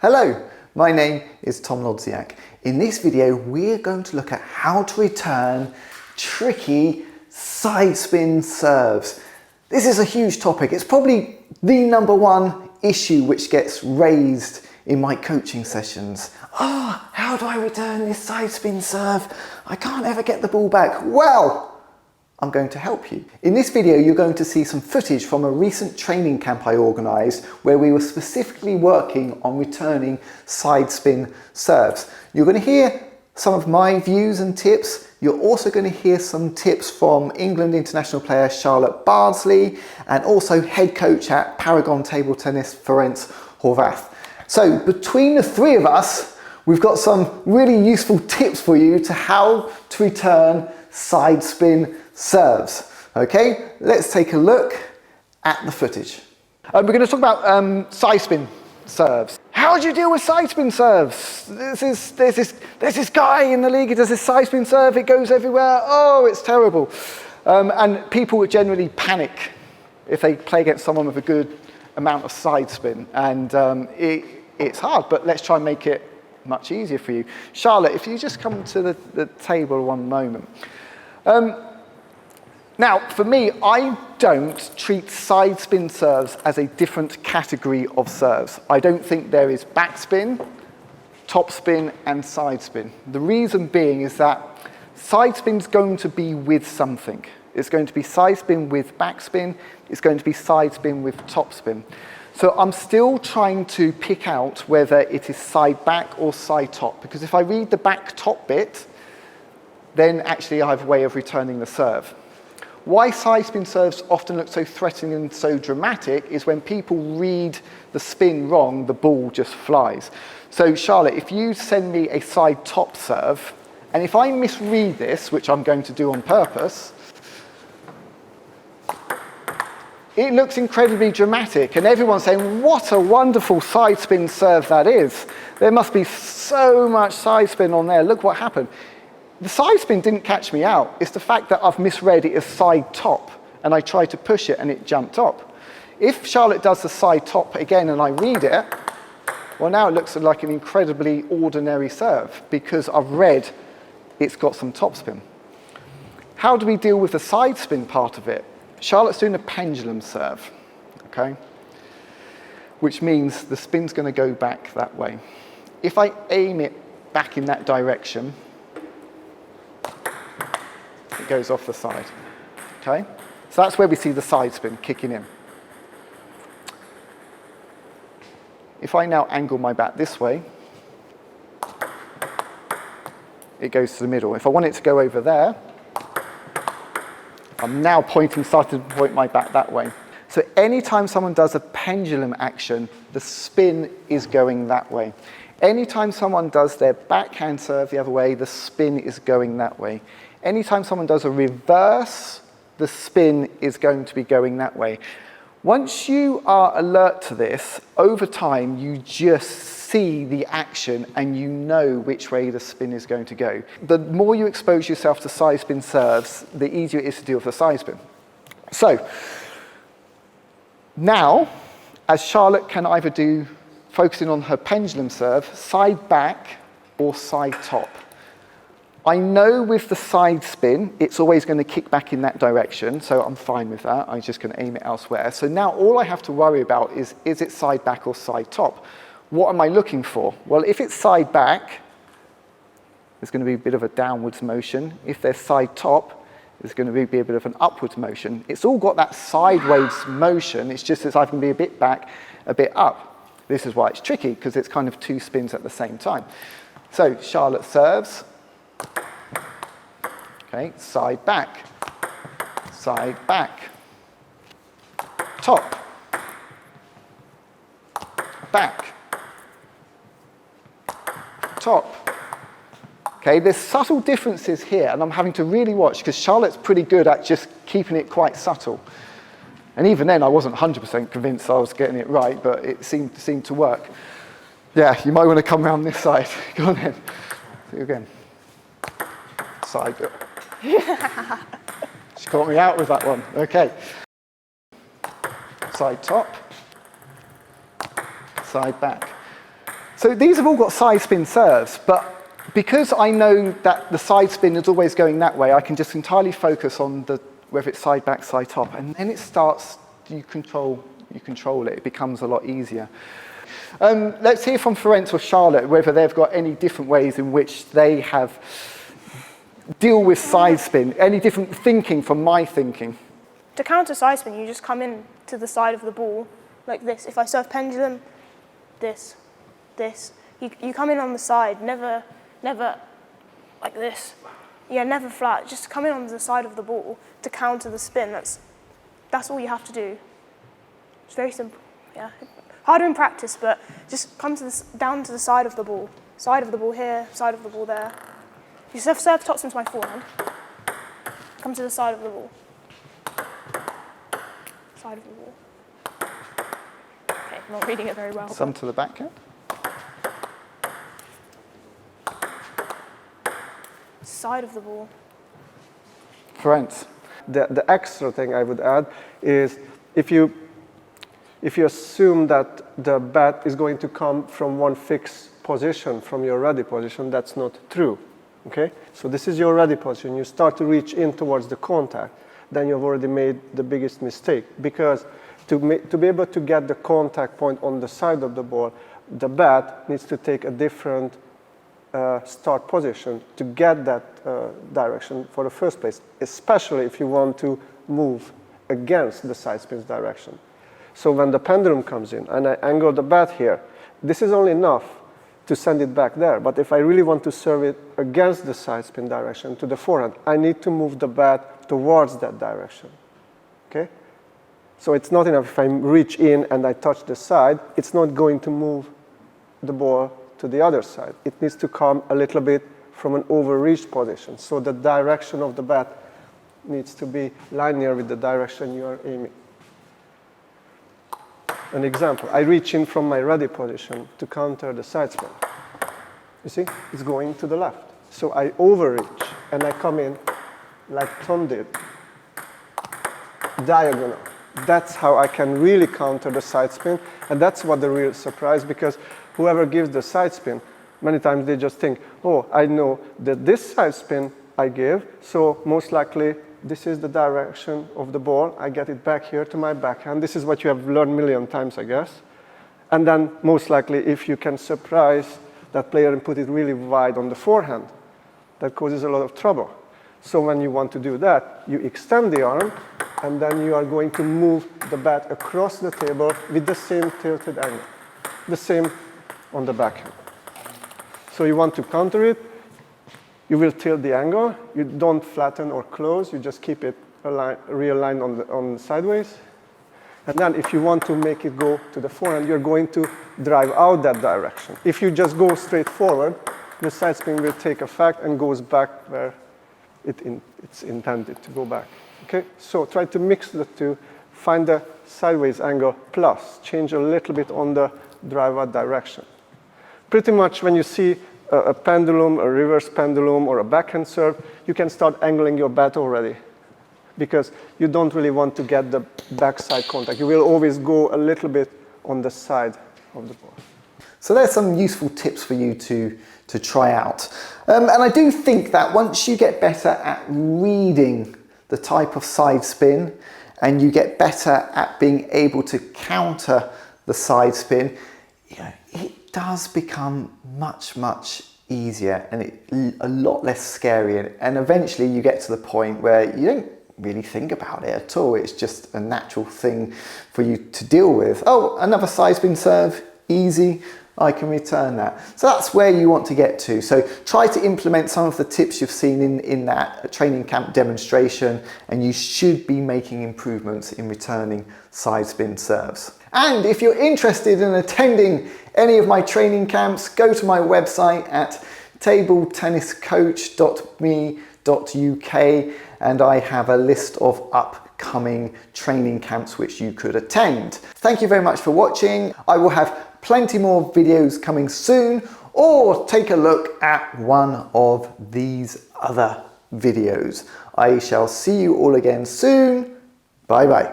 Hello, my name is Tom Lodziak. In this video, we're going to look at how to return tricky side spin serves. This is a huge topic. It's probably the number one issue which gets raised in my coaching sessions. How do I return this side spin serve? I can't ever get the ball back. Well, I'm going to help you. In this video, you're going to see some footage from a recent training camp I organised where we were specifically working on returning side spin serves. You're going to hear some of my views and tips. You're also going to hear some tips from England international player Charlotte Bardsley and also head coach at Paragon Table Tennis Ferenc Horvath. So between the three of us, we've got some really useful tips for you to how to return side spin serves. Okay, let's take a look at the footage. We're going to talk about side spin serves. How do you deal with side spin serves? There's this guy in the league, he does this side spin serve, it goes everywhere. Oh, it's terrible. And people would generally panic if they play against someone with a good amount of side spin. And it's hard, but let's try and make it much easier for you. Charlotte, if you just come to the table one moment. Now, for me, I don't treat side spin serves as a different category of serves. I don't think there is backspin, topspin, and side spin. The reason being is that side spin's going to be with something. It's going to be side spin with backspin. It's going to be side spin with topspin. So I'm still trying to pick out whether it is side back or side top, because if I read the back top bit, then actually I have a way of returning the serve. Why side spin serves often look so threatening and so dramatic is when people read the spin wrong, the ball just flies. So Charlotte, if you send me a side top serve, and if I misread this, which I'm going to do on purpose, it looks incredibly dramatic, and everyone's saying, what a wonderful side spin serve that is. There must be so much side spin on there. Look what happened. The side spin didn't catch me out. It's the fact that I've misread it as side top, and I tried to push it and it jumped up. If Charlotte does the side top again and I read it, well, now it looks like an incredibly ordinary serve because I've read it's got some topspin. How do we deal with the side spin part of it? Charlotte's doing a pendulum serve, okay? Which means the spin's going to go back that way. If I aim it back in that direction, it goes off the side, okay? So that's where we see the side spin kicking in. If I now angle my bat this way, it goes to the middle. If I want it to go over there, I'm now starting to point my bat that way. So anytime someone does a pendulum action, the spin is going that way. Anytime someone does their backhand serve the other way, the spin is going that way. Anytime someone does a reverse, the spin is going to be going that way. Once you are alert to this, over time, you just see the action and you know which way the spin is going to go. The more you expose yourself to side spin serves, the easier it is to deal with the side spin. So, now, as Charlotte can either do, focusing on her pendulum serve, side back or side top. I know with the side spin, it's always going to kick back in that direction, so I'm fine with that. I'm just going to aim it elsewhere. So now all I have to worry about is it side back or side top? What am I looking for? Well, if it's side back, there's going to be a bit of a downwards motion. If there's side top, there's going to be a bit of an upwards motion. It's all got that sideways motion. It's just as I can be a bit back, a bit up. This is why it's tricky, because it's kind of two spins at the same time. So Charlotte serves. Okay, side back, top, back, top. Okay, there's subtle differences here, and I'm having to really watch because Charlotte's pretty good at just keeping it quite subtle. And even then, I wasn't 100% convinced I was getting it right, but it seemed to work. Yeah, you might want to come around this side. Go on then. See you again. Side. She caught me out with that one. Okay. Side top, side back. So these have all got side spin serves, but because I know that the side spin is always going that way, I can just entirely focus on whether it's side back, side top, and then it starts, you control it. It becomes a lot easier. Let's hear from Ferenc or Charlotte whether they've got any different ways in which they have deal with side spin, any different thinking from my thinking. To counter side spin, you just come in to the side of the ball like this. If I serve pendulum, this. You come in on the side, never like this. Yeah, never flat. Just come in on the side of the ball to counter the spin. That's all you have to do. It's very simple. Yeah, harder in practice, but just come down to the side of the ball. Side of the ball here, side of the ball there. You serve top spin to my forehand. Come to the side of the ball. Side of the ball. Okay, I'm not reading it very well. Some to the backhand. Side of the ball. Ferenc. The extra thing I would add is if you assume that the bat is going to come from one fixed position, from your ready position, that's not true. Okay? So this is your ready position. You start to reach in towards the contact, then you've already made the biggest mistake. Because to be able to get the contact point on the side of the ball, the bat needs to take a different start position to get that direction for the first place, especially if you want to move against the side spin's direction. So when the pendulum comes in and I angle the bat here, this is only enough to send it back there. But if I really want to serve it against the side spin direction to the forehand, I need to move the bat towards that direction. Okay? So it's not enough if I reach in and I touch the side, it's not going to move the ball to the other side. It needs to come a little bit from an overreached position. So the direction of the bat needs to be linear with the direction you are aiming. An example, I reach in from my ready position to counter the side spin. You see, it's going to the left. So I overreach and I come in like Tom did, diagonal. That's how I can really counter the side spin, and that's what the real surprise, because whoever gives the side spin, many times they just think, oh, I know that this side spin I give, so most likely this is the direction of the ball. I get it back here to my backhand. This is what you have learned a million times, I guess. And then most likely if you can surprise that player and put it really wide on the forehand, that causes a lot of trouble. So when you want to do that, you extend the arm, and then you are going to move the bat across the table with the same tilted angle. The same on the backhand. So you want to counter it, you will tilt the angle, you don't flatten or close, you just keep it realigned on the sideways. And then if you want to make it go to the forehand, you're going to drive out that direction. If you just go straight forward, the side spin will take effect and goes back where it's intended to go back. Okay? So try to mix the two, find the sideways angle plus, change a little bit on the drive out direction. Pretty much when you see a pendulum, a reverse pendulum, or a backhand serve, you can start angling your bat already, because you don't really want to get the backside contact. You will always go a little bit on the side of the ball. So there's some useful tips for you to try out. And I do think that once you get better at reading the type of side spin and you get better at being able to counter the side spin, it does become much easier and a lot less scary. And eventually you get to the point where you don't really think about it at all. It's just a natural thing for you to deal with. Oh, another side spin serve, easy. I can return that. So that's where you want to get to. So try to implement some of the tips you've seen in that training camp demonstration, and you should be making improvements in returning side spin serves. And if you're interested in attending any of my training camps, go to my website at tabletenniscoach.me.uk, and I have a list of upcoming training camps which you could attend. Thank you very much for watching. I will have plenty more videos coming soon, or take a look at one of these other videos. I shall see you all again soon. Bye bye.